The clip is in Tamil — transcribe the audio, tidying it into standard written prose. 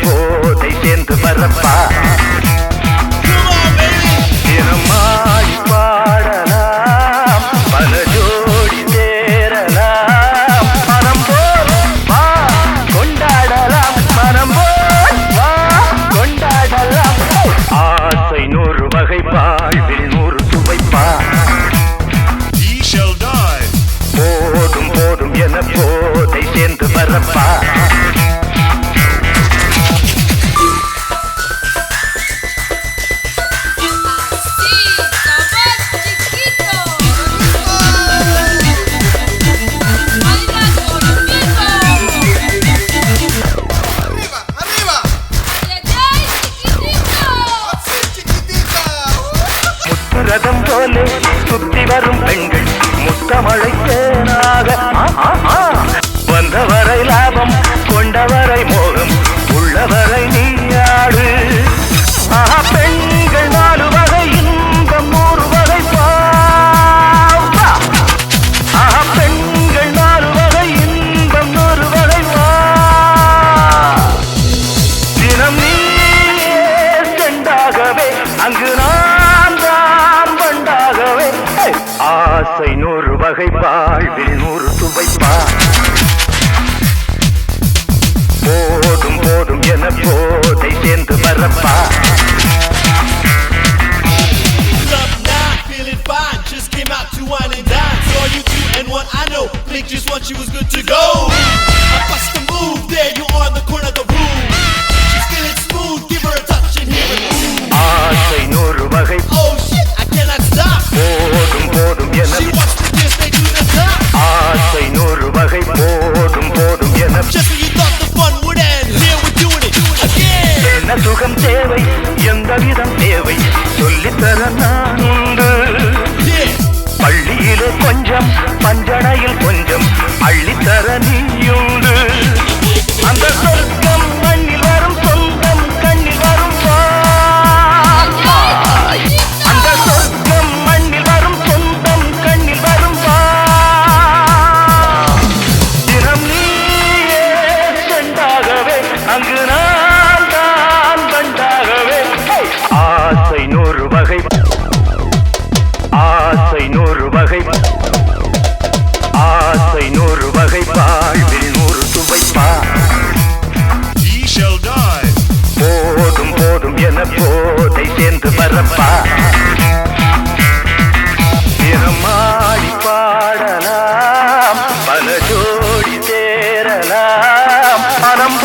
போதை சேர்ந்து வரப்பா தினமாடி பாடலாம் பல ஜோடி சேரலாம் மனம் போல் வா கொண்டாடலாம் மனம் போல் வா கொண்டாடலாம் ஆசை 100 வகை வாழ்வில் 100 சுவைப்பா போதும் போதும் என போதை சேர்ந்து வரப்பா ரதம் போலே சுத்தி வரும் பெண்கள் முத்தமழை தேனாக வந்தவரை லாபம் கொண்டவரை மோகம் உள்ளவரை நீயாடு பெண்கள் 4 வகை இன்பம் 100 வகை பாவா பெண்கள் 4 வகை இன்பம் 100 வகை வா தினம் நீ செண்டாகவே அங்கு ஆசை 100 வகை வாழ்வில் 100 சுவைப்பா போதும் போதும் என போதை சேர்ந்து வரப்பா Just came out to wine and dine. Saw you 2 and 1, I know. Blink just once, she was good to go. I bust a move, there you are in the corner of the room. She's feeling smooth, give her a touch and hear it move. ஆசை 100 வகை Oh shit, I cannot stop. போதும் போதும் என She wants to get straight to the top. ஆசை 100 வகை போதும் போதும் என Just when you thought the fun would end, here we're doing it again. என்ன சுகம் தேவை எந்த விதம் தேவை சொல்லித்தர நான் உண்டு பள்ளியிலே கொஞ்சம் பஞ்சனையில் கொஞ்சம் அள்ளித்தர நீயுண்டு அந்த சொர்க்கம் மண்ணில் வரும் சொந்தம் கண்ணில் வரும் அந்த சொர்க்கம் மண்ணில் வரும் சொந்தம் கண்ணில் வரும் தினம் நீயே செண்டாகவே அங்கு நான் தான் கண்டாகவே ஆசை 100 வகை ஆசை 100 வகை ஆசை 100 வகை வாழ்வில் 100 சுவைப்பா போதும் போதும் என போதை சேர்ந்து வரப்பா தினமாடி பாடலாம் பல ஜோடி சேரலாம் மனம்